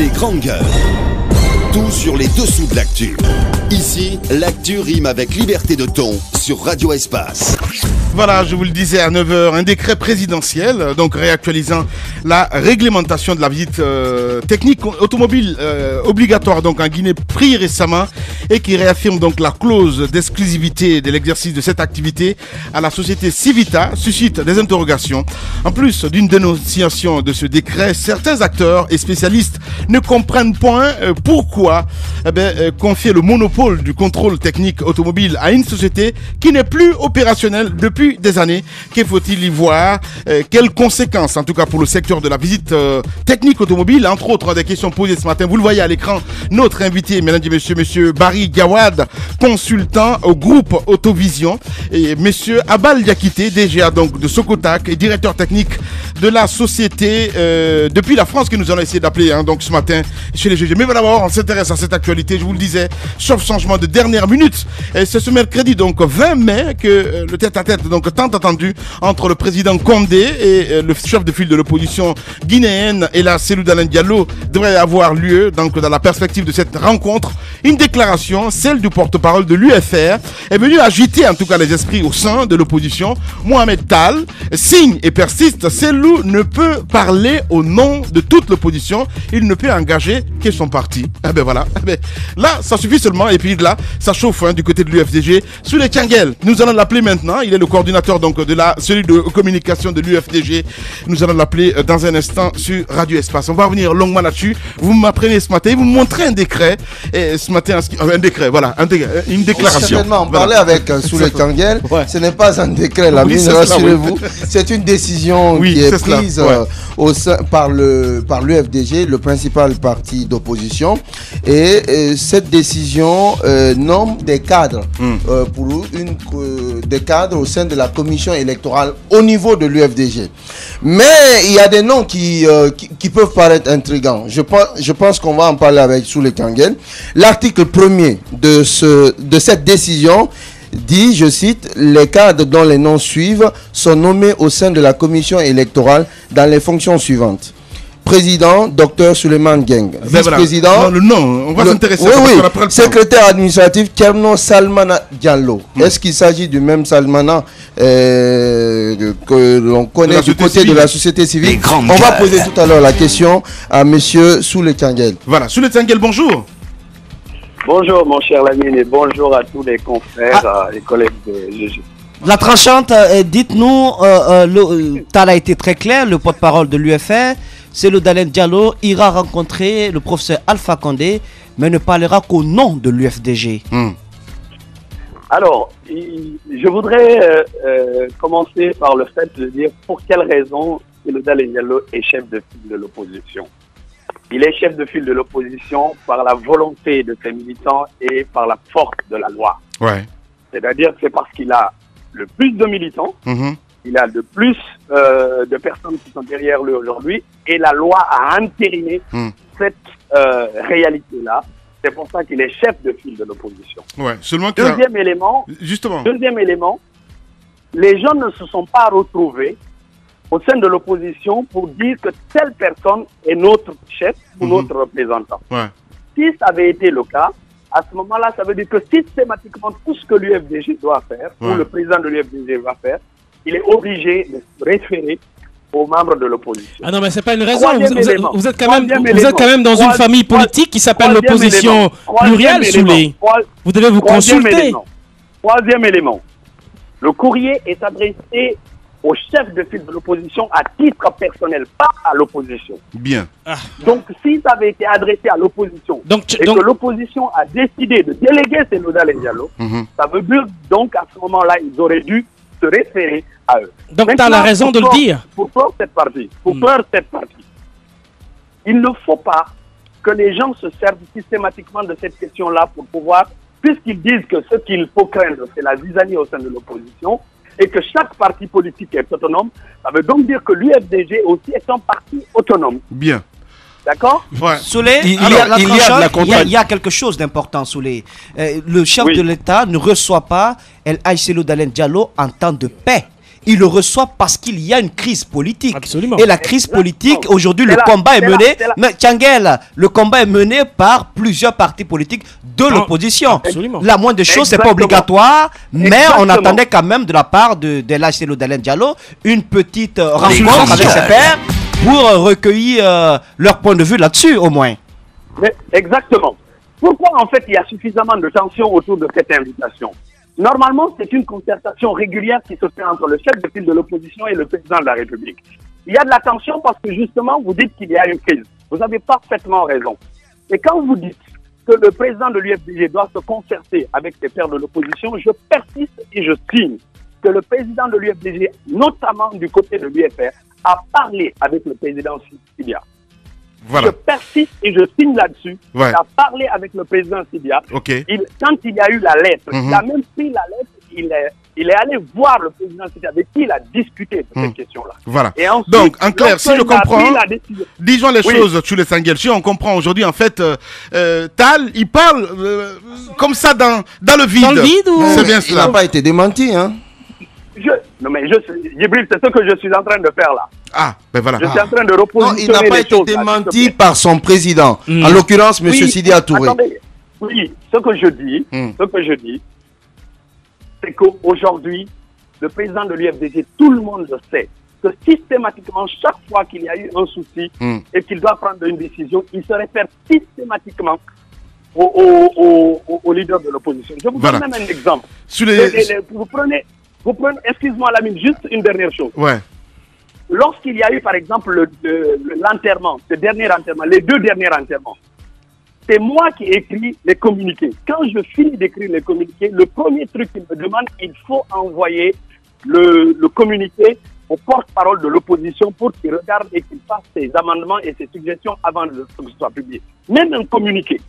Les grandes gueules. Tout sur les dessous de l'actu. Ici, l'actu rime avec liberté de ton sur Radio Espace. Voilà, je vous le disais à 9h, un décret présidentiel, donc réactualisant la réglementation de la visite technique automobile obligatoire donc en Guinée, pris récemment, et qui réaffirme donc la clause d'exclusivité de l'exercice de cette activité à la société Civita, suscite des interrogations. En plus d'une dénonciation de ce décret, certains acteurs et spécialistes ne comprennent point pourquoi confier le monopole du contrôle technique automobile à une société qui n'est plus opérationnelle depuis des années. Que faut-il y voir? Quelles conséquences, en tout cas pour le secteur de la visite technique automobile? Entre autres, des questions posées ce matin. Vous le voyez à l'écran, notre invité, mesdames et messieurs, monsieur Barry Gawad, consultant au groupe Autovision, et monsieur Abal Diakité, DGA donc de Socotac et directeur technique de la société depuis la France, que nous allons essayer d'appeler donc ce matin chez les GG. Mais d'abord, on s'intéresse à cette actualité, je vous le disais, sauf changement de dernière minute. Et c'est ce mercredi, donc 20 mai, que le tête-à-tête donc tant attendu entre le président Condé et le chef de file de l'opposition guinéenne, et la Cellou Dalein Diallo, devrait avoir lieu. Donc dans la perspective de cette rencontre, une déclaration, celle du porte-parole de l'UFR, est venue agiter en tout cas les esprits au sein de l'opposition. Mohamed Tal signe et persiste. Cellou ne peut parler au nom de toute l'opposition, il ne peut engager que son parti. Voilà. Là, ça suffit seulement, et puis là, ça chauffe du côté de l'UFDG. Souley Tianguel, nous allons l'appeler maintenant. Il est le coordinateur donc de la cellule de communication de l'UFDG. Nous allons l'appeler dans un instant sur Radio Espace. On va revenir longuement là-dessus. Vous m'apprenez ce matin, vous me montrez un décret. Et ce matin, un décret, voilà, une déclaration. Certainement, on parlait avec Souley Tianguel. Ouais. Ce n'est pas un décret, la mine, rassurez-vous. C'est une décision qui est prise au sein, par l'UFDG, le principal parti d'opposition. Et cette décision nomme des cadres des cadres au sein de la commission électorale au niveau de l'UFDG. Mais il y a des noms qui peuvent paraître intrigants. Je pense qu'on va en parler avec Souley Tianguel. L'article 1er de cette décision dit, je cite, les cadres dont les noms suivent sont nommés au sein de la commission électorale dans les fonctions suivantes. Président, Dr Souleymane Geng. Vice-président... Non, on va s'intéresser. Oui. Secrétaire administratif, Kerno Salmana Diallo. Est-ce qu'il s'agit du même Salmana que l'on connaît du côté de la société civile? On va poser tout à l'heure la question à monsieur Souley Tianguel. Voilà, Souley Tianguel, bonjour. Bonjour mon cher Lamine et bonjour à tous les confrères et collègues de GG. La tranchante, dites-nous, Tal a été très clair, le porte-parole de l'UFR. Cellou Dalein Diallo ira rencontrer le professeur Alpha Condé, mais ne parlera qu'au nom de l'UFDG. Alors, je voudrais commencer par le fait de dire pour quelle raison Cellou Dalein Diallo est chef de file de l'opposition. Il est chef de file de l'opposition par la volonté de ses militants et par la force de la loi. Ouais. C'est-à-dire que c'est parce qu'il a le plus de militants, il a de plus de personnes qui sont derrière lui aujourd'hui, et la loi a entériné cette réalité-là. C'est pour ça qu'il est chef de file de l'opposition. Ouais, seulement que Deuxième élément, les gens ne se sont pas retrouvés au sein de l'opposition pour dire que telle personne est notre chef ou notre représentant. Ouais. Si ça avait été le cas, à ce moment-là, ça veut dire que systématiquement, tout ce que l'UFDG doit faire, ou le président de l'UFDG va faire, il est obligé de se référer aux membres de l'opposition. Ah non, mais c'est pas une raison. Vous êtes quand même dans une famille politique qui s'appelle l'opposition plurielle, Souley. Vous devez vous consulter. Troisième élément. Le courrier est adressé au chef de file de l'opposition à titre personnel, pas à l'opposition. Bien. Donc, si ça avait été adressé à l'opposition que l'opposition a décidé de déléguer Cellou Dalein Diallo, ça veut dire donc à ce moment-là, ils auraient dû se référer à eux. Donc, tu as la raison de le dire. Pour clore cette partie, il ne faut pas que les gens se servent systématiquement de cette question-là pour pouvoir, puisqu'ils disent que ce qu'il faut craindre, c'est la zizanie au sein de l'opposition, et que chaque parti politique est autonome, ça veut donc dire que l'UFDG aussi est un parti autonome. Bien. D'accord? Ouais. Souley, il y a quelque chose d'important, Souley. Le chef de l'État ne reçoit pas El Hadj Cellou Dalein Diallo en temps de paix. il le reçoit parce qu'il y a une crise politique. Absolument. Et la crise politique, aujourd'hui, le combat est mené. Mais Tchangel, le combat est mené par plusieurs partis politiques de l'opposition. La moindre des choses, c'est pas obligatoire, mais on attendait quand même de la part de l'HCLO d'Alain Diallo une petite rencontre avec ses pairs pour recueillir leur point de vue là-dessus, au moins. Mais exactement. Pourquoi, en fait, il y a suffisamment de tension autour de cette invitation? Normalement, c'est une concertation régulière qui se fait entre le chef de file de l'opposition et le président de la République. Il y a de la tension parce que, justement, vous dites qu'il y a une crise. Vous avez parfaitement raison. Et quand vous dites que le président de l'UFDG doit se concerter avec ses pairs de l'opposition, je persiste et je signe que le président de l'UFDG, notamment du côté de l'UFR, a parlé avec le président Sibia. Voilà. Je persiste et je signe là-dessus. Ouais. Il a parlé avec le président Sibia. Okay. Quand il y a eu la lettre, il a même pris la lettre, il est allé voir le président Sibia avec qui il a discuté de cette question-là. Voilà. Et ensuite, donc, en clair, si je comprends, disons les choses sur les Sanguel. Si on comprend aujourd'hui, en fait, Tal, il parle comme ça dans le vide. Dans le vide ou... C'est bien cela. Il n'a pas été démenti, hein. Djibril, c'est ce que je suis en train de faire là. Ah, ben voilà. Je suis en train de repositionner. Non, il n'a pas été démenti par son président. En l'occurrence, M. Sidia Touré. Attendez, oui, ce que je dis, c'est qu'aujourd'hui, le président de l'UFDG, tout le monde le sait, que systématiquement, chaque fois qu'il y a eu un souci et qu'il doit prendre une décision, il se réfère systématiquement au leader de l'opposition. Je vous donne même un exemple. Vous prenez, excuse-moi Lamine, juste une dernière chose. Ouais. Lorsqu'il y a eu, par exemple, l'enterrement, les deux derniers enterrements, c'est moi qui écris les communiqués. Quand je finis d'écrire les communiqués, le premier truc qu'il me demande, il faut envoyer le communiqué au porte-parole de l'opposition pour qu'il regarde et qu'il fasse ses amendements et ses suggestions avant que ce soit publié. Même un communiqué.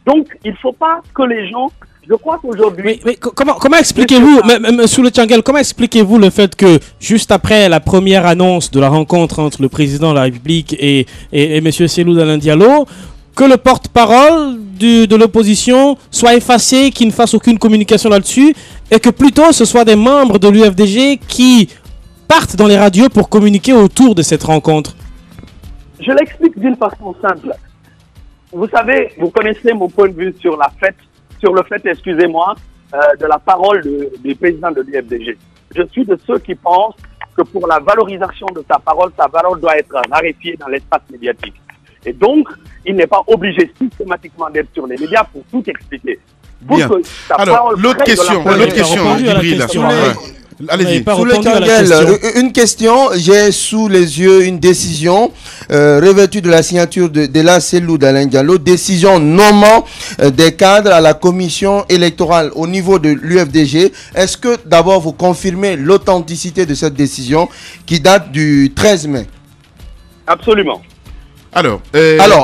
Donc, il ne faut pas que les gens... Je crois qu'aujourd'hui... Mais comment expliquez-vous, sous le Tchangel, comment expliquez-vous le fait que, juste après la première annonce de la rencontre entre le président de la République et M. Cellou d'Alain Diallo, que le porte-parole de l'opposition soit effacé, qu'il ne fasse aucune communication là-dessus, et que plutôt ce soit des membres de l'UFDG qui partent dans les radios pour communiquer autour de cette rencontre? Je l'explique d'une façon simple. Vous savez, vous connaissez mon point de vue sur le fait, excusez-moi, de la parole du président de l'UFDG. Je suis de ceux qui pensent que pour la valorisation de sa parole doit être raréfiée dans l'espace médiatique. Et donc, il n'est pas obligé systématiquement d'être sur les médias pour tout expliquer. Bien. Alors, l'autre question, Djibril. Allez-y. Une question, j'ai sous les yeux une décision revêtue de la signature de la Cellou d'Alain Diallo, décision nommant des cadres à la commission électorale au niveau de l'UFDG. Est-ce que d'abord vous confirmez l'authenticité de cette décision qui date du 13 mai? Absolument. Alors,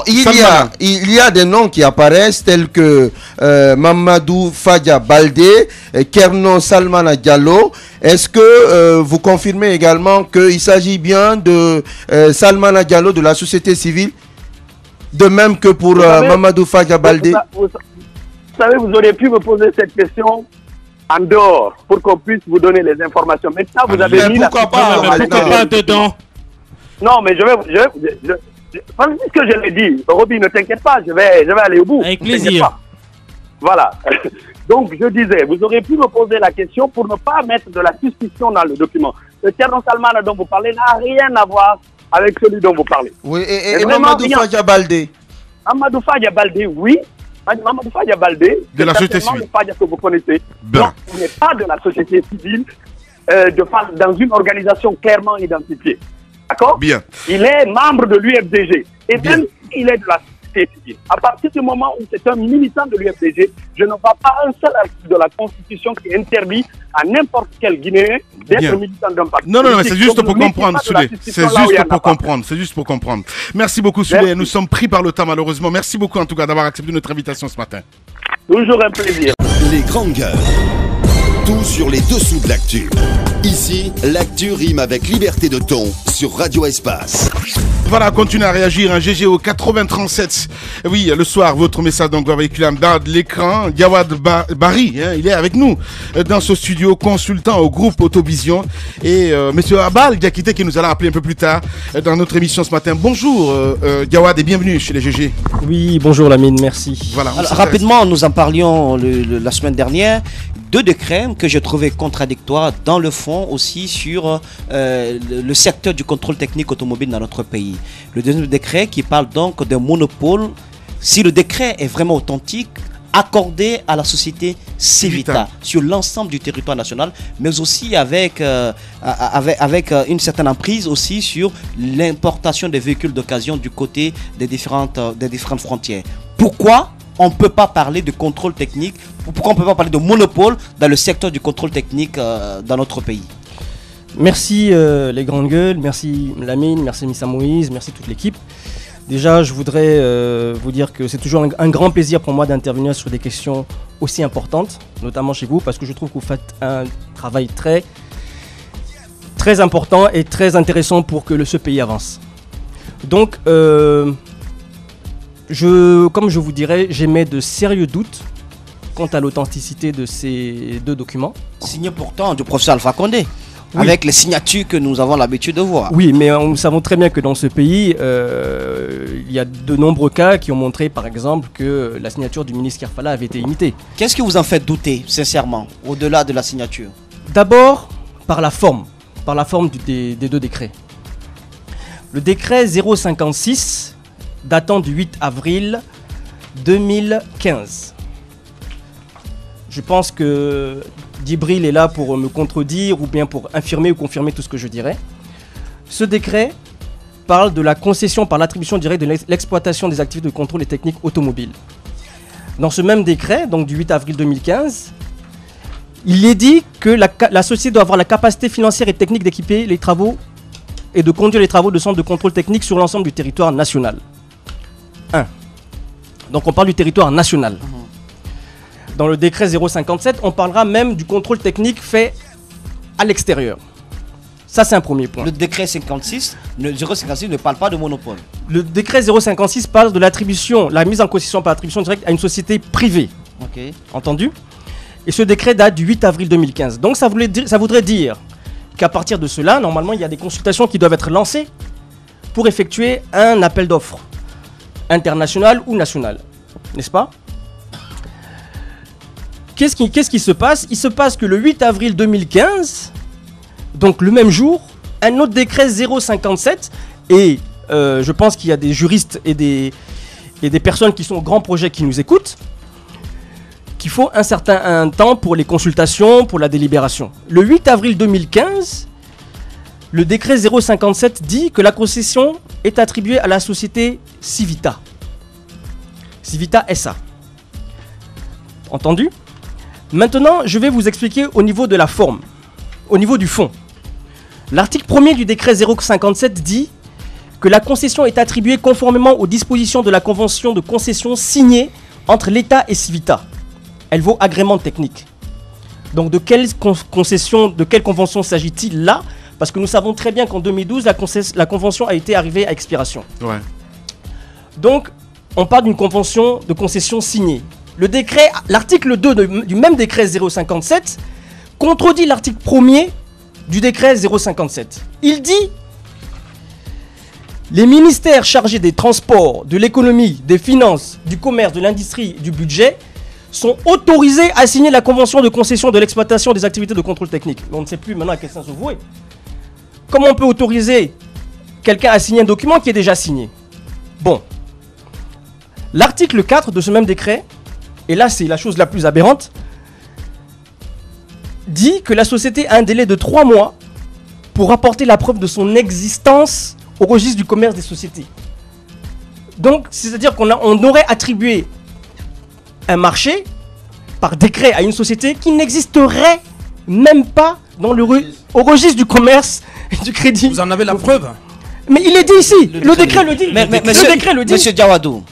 il y a des noms qui apparaissent tels que Mamadou Fadia Baldé, Kerno Salmana Diallo. Est-ce que vous confirmez également qu'il s'agit bien de Salmana Diallo de la société civile, de même que pour Mamadou Fadia Baldé? Vous savez, vous auriez pu me poser cette question en dehors pour qu'on puisse vous donner les informations. Maintenant, vous avez mis pourquoi pas dedans? Non, mais je vais ce que je l'ai dit, Roby, ne t'inquiète pas, je vais aller au bout. Avec plaisir. Voilà. Donc, je disais, vous auriez pu me poser la question pour ne pas mettre de la suspicion dans le document. Le Thierno Salmana dont vous parlez n'a rien à voir avec celui dont vous parlez. Oui, et Mamadou Fadia Baldé? Mamadou Fadia Baldé, oui. Mamadou Fadia Baldé, de la société civile. Le Fadia que vous connaissez. Non, il n'est pas de la société civile, dans une organisation clairement identifiée. D'accord? Bien. Il est membre de l'UFDG. Et même s'il est de la société civile, à partir du moment où c'est un militant de l'UFDG, je ne vois pas un seul article de la Constitution qui interdit à n'importe quel Guinéen d'être militant d'un parti. Non, c'est juste pour comprendre, Souley. C'est juste pour comprendre. Merci beaucoup, Souley. Nous sommes pris par le temps, malheureusement. Merci beaucoup, en tout cas, d'avoir accepté notre invitation ce matin. Toujours un plaisir. Les grandes gueules. Tout sur les dessous de l'actu. Ici, l'actu rime avec liberté de ton sur Radio Espace. Voilà, continuez à réagir, un GG au 8037. Oui, le soir, votre message donc va véhiculer en bas de l'écran. Jawad Bari, hein, il est avec nous dans ce studio, consultant au groupe Autovision. Et monsieur Abal Diakité qui nous allons appeler un peu plus tard dans notre émission ce matin. Bonjour Jawad et bienvenue chez les GG. Oui, bonjour Lamine, merci. Voilà, alors, rapidement, nous en parlions la semaine dernière. 2 décrets que j'ai trouvé contradictoires dans le fond aussi sur le secteur du contrôle technique automobile dans notre pays. Le deuxième décret qui parle donc d'un monopole, si le décret est vraiment authentique, accordé à la société Civita sur l'ensemble du territoire national, mais aussi avec une certaine emprise aussi sur l'importation des véhicules d'occasion du côté des différentes frontières. Pourquoi on ne peut pas parler de contrôle technique, pourquoi on ne peut pas parler de monopole dans le secteur du contrôle technique dans notre pays? Merci les grandes gueules, merci Lamine, merci Missa Moïse, merci toute l'équipe. Déjà, je voudrais vous dire que c'est toujours un grand plaisir pour moi d'intervenir sur des questions aussi importantes, notamment chez vous, parce que je trouve que vous faites un travail très important et très intéressant pour que ce pays avance. Donc, comme je vous dirais, j'émets de sérieux doutes quant à l'authenticité de ces 2 documents. Signé pourtant du professeur Alpha Condé, oui, avec les signatures que nous avons l'habitude de voir. Oui, mais nous savons très bien que dans ce pays, il y a de nombreux cas qui ont montré, par exemple, que la signature du ministre Kerfala avait été imitée. Qu'est-ce qui vous en fait douter, sincèrement, au-delà de la signature? D'abord, par la forme des 2 décrets. Le décret 056, datant du 8 avril 2015. Je pense que Djibril est là pour me contredire ou bien pour infirmer ou confirmer tout ce que je dirais. Ce décret parle de la concession par l'attribution directe de l'exploitation des activités de contrôle et technique automobile. Dans ce même décret, donc du 8 avril 2015, il est dit que la société doit avoir la capacité financière et technique d'équiper les travaux et de conduire les travaux de centre de contrôle technique sur l'ensemble du territoire national. 1. Donc on parle du territoire national. Dans le décret 057, on parlera même du contrôle technique fait à l'extérieur. Ça, c'est un premier point. Le décret 056 ne parle pas de monopole. Le décret 056 parle de l'attribution, la mise en concession par attribution directe à une société privée. Okay. Entendu? Et ce décret date du 8 avril 2015. Donc ça voudrait dire qu'à partir de cela, normalement, il y a des consultations qui doivent être lancées pour effectuer un appel d'offres international ou national. N'est-ce pas? Qu'est-ce qui se passe? Il se passe que le 8 avril 2015, donc le même jour, un autre décret 057, et je pense qu'il y a des juristes et des personnes qui sont au grand projet qui nous écoutent, qu'il faut un certain temps pour les consultations, pour la délibération. Le 8 avril 2015, le décret 057 dit que la concession est attribuée à la société Civita. Civita SA. Entendu? Maintenant, je vais vous expliquer au niveau de la forme, au niveau du fond. L'article 1er du décret 057 dit que la concession est attribuée conformément aux dispositions de la convention de concession signée entre l'État et Civita. Elle vaut agrément technique. Donc de quelle concession, de quelle convention s'agit-il là? Parce que nous savons très bien qu'en 2012, la convention a été arrivée à expiration. Ouais. Donc, on parle d'une convention de concession signée. L'article 2 du même décret 057 contredit l'article 1er du décret 057. Il dit: les ministères chargés des transports, de l'économie, des finances, du commerce, de l'industrie, du budget sont autorisés à signer la convention de concession de l'exploitation des activités de contrôle technique. Mais on ne sait plus maintenant à quel sens se vouer. Comment on peut autoriser quelqu'un à signer un document qui est déjà signé? Bon. L'article 4 de ce même décret, et là c'est la chose la plus aberrante, dit que la société a un délai de 3 mois pour apporter la preuve de son existence au registre du commerce des sociétés. Donc, c'est-à-dire qu'on aurait attribué un marché par décret à une société qui n'existerait même pas au registre du commerce et du crédit. Vous en avez la preuve? Mais il est dit ici, le décret le dit. Le décret le dit. Monsieur Diawadou,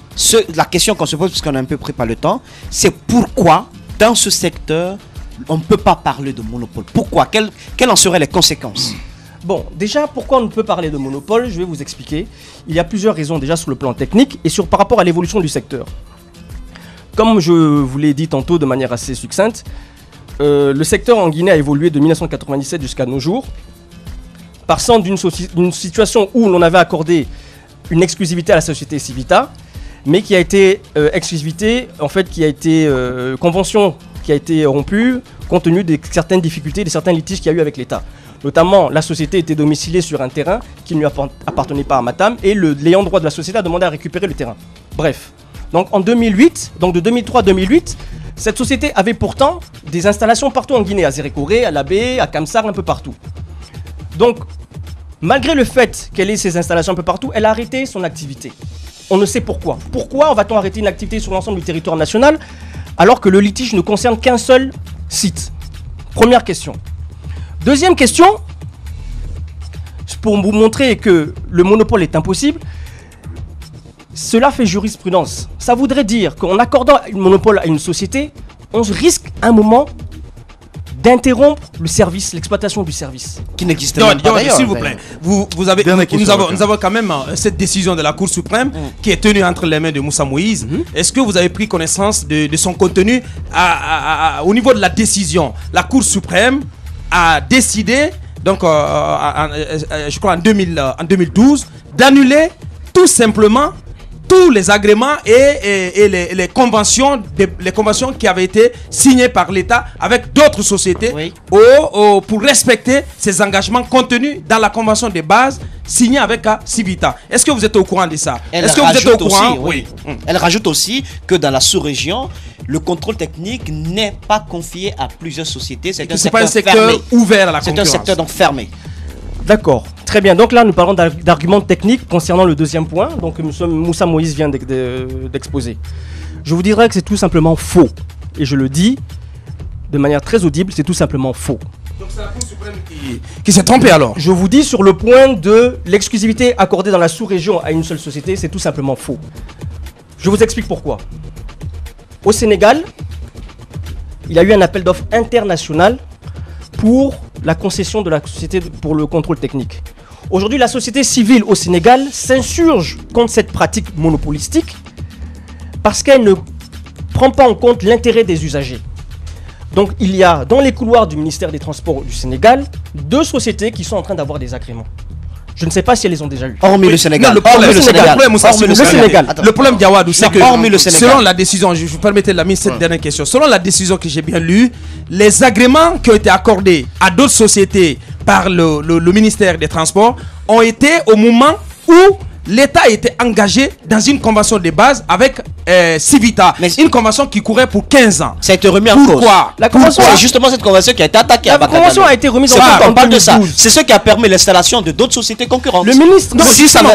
la question qu'on se pose, puisqu'on a un peu pris par le temps, c'est pourquoi dans ce secteur on ne peut pas parler de monopole? Pourquoi? Quelles en seraient les conséquences? Bon, déjà, pourquoi on ne peut parler de monopole? Je vais vous expliquer. Il y a plusieurs raisons déjà sur le plan technique et par rapport à l'évolution du secteur. Comme je vous l'ai dit tantôt de manière assez succincte, le secteur en Guinée a évolué de 1997 jusqu'à nos jours, passant d'une situation où l'on avait accordé une exclusivité à la société Civita, mais qui a été convention qui a été rompue compte tenu de certaines difficultés, de certains litiges qu'il y a eu avec l'État. Notamment, la société était domiciliée sur un terrain qui ne lui appartenait pas à Matam et l'ayant droit de la société a demandé à récupérer le terrain. Bref. Donc en 2008, donc de 2003 à 2008, cette société avait pourtant des installations partout en Guinée, à Zérékoré, à Labé, à Kamsar, un peu partout. Donc, malgré le fait qu'elle ait ces installations un peu partout, elle a arrêté son activité. On ne sait pourquoi. Pourquoi va-t-on arrêter une activité sur l'ensemble du territoire national alors que le litige ne concerne qu'un seul site? Première question. Deuxième question, pour vous montrer que le monopole est impossible, cela fait jurisprudence. Ça voudrait dire qu'en accordant un monopole à une société, on risque un moment d'interrompre le service, l'exploitation du service. Qui n'existe pas d'ailleurs. S'il vous plaît, nous avons quand même cette décision de la Cour suprême qui est tenue entre les mains de Moussa Moïse. Est-ce que vous avez pris connaissance de son contenu au niveau de la décision? La Cour suprême a décidé, donc je crois en 2012, d'annuler tout simplement tous les agréments et les conventions qui avaient été signées par l'État avec d'autres sociétés pour respecter ces engagements contenus dans la convention de base signée avec Civita. Est-ce que vous êtes au courant de ça? Est-ce que vous êtes au courant? Oui. Elle rajoute aussi que dans la sous-région, le contrôle technique n'est pas confié à plusieurs sociétés. C'est pas un secteur ouvert à la concurrence. C'est un secteur donc fermé. D'accord, très bien. Donc là, nous parlons d'arguments techniques concernant le deuxième point, donc Moussa Moïse vient d'exposer. Je vous dirais que c'est tout simplement faux. Et je le dis de manière très audible, c'est tout simplement faux. Donc c'est la Cour suprême qui s'est trompée alors? Je vous dis sur le point de l'exclusivité accordée dans la sous-région à une seule société, c'est tout simplement faux. Je vous explique pourquoi. Au Sénégal, il y a eu un appel d'offres international pour la concession de la société pour le contrôle technique. Aujourd'hui, la société civile au Sénégal s'insurge contre cette pratique monopolistique parce qu'elle ne prend pas en compte l'intérêt des usagers. Donc il y a dans les couloirs du ministère des Transports du Sénégal 2 sociétés qui sont en train d'avoir des agréments. Je ne sais pas si elles les ont déjà eu. Hormis le Sénégal. Le problème Diawadou, c'est que selon la décision, je vous permettez la mise cette dernière question. Selon la décision que j'ai bien lue, les agréments qui ont été accordés à d'autres sociétés par le ministère des Transports ont été au moment où l'État était engagé dans une convention de base avec Civita, une convention qui courait pour 15 ans. Ça a été remis en cause. Pourquoi? C'est justement cette convention qui a été attaquée. La convention a été remise en cause. On parle de ça. C'est ce qui a permis l'installation de d'autres sociétés concurrentes. Le ministre. Non,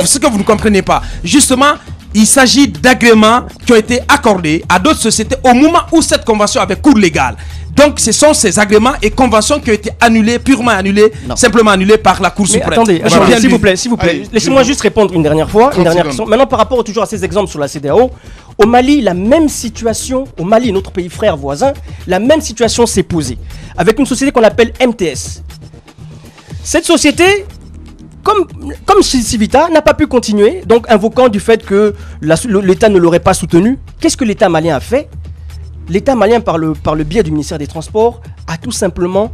ce que vous ne comprenez pas. Justement, il s'agit d'agréments qui ont été accordés à d'autres sociétés au moment où cette convention avait cours légal. Donc ce sont ces agréments et conventions qui ont été annulés, purement annulés, simplement annulés par la Cour suprême. Attendez, s'il vous plaît, laissez-moi juste répondre une dernière fois, une dernière question. Maintenant par rapport toujours à ces exemples sur la CEDEAO, au Mali, la même situation, au Mali, notre pays frère voisin, la même situation s'est posée avec une société qu'on appelle MTS. Cette société, comme Civita, n'a pas pu continuer, donc invoquant du fait que l'État ne l'aurait pas soutenu. Qu'est-ce que l'État malien a fait? L'État malien, par le biais du ministère des Transports, a tout simplement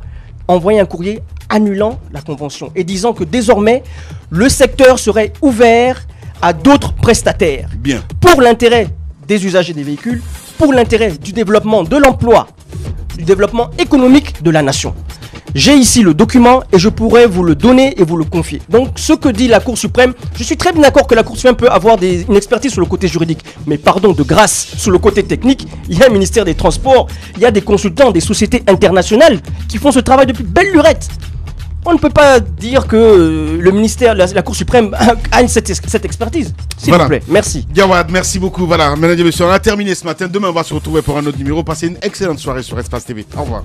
envoyé un courrier annulant la convention et disant que désormais, le secteur serait ouvert à d'autres prestataires. Bien. Pour l'intérêt des usagers des véhicules, pour l'intérêt du développement de l'emploi, du développement économique de la nation. J'ai ici le document et je pourrais vous le donner et vous le confier. Donc ce que dit la Cour suprême, je suis très bien d'accord que la Cour suprême peut avoir une expertise sur le côté juridique. Mais pardon, de grâce, sur le côté technique, il y a un ministère des Transports, il y a des consultants, des sociétés internationales qui font ce travail depuis belle lurette. On ne peut pas dire que le ministère, la Cour suprême a cette expertise. S'il vous plaît, merci. Diawad, merci beaucoup. Voilà, mesdames et messieurs, on a terminé ce matin. Demain, on va se retrouver pour un autre numéro. Passez une excellente soirée sur Espace TV. Au revoir.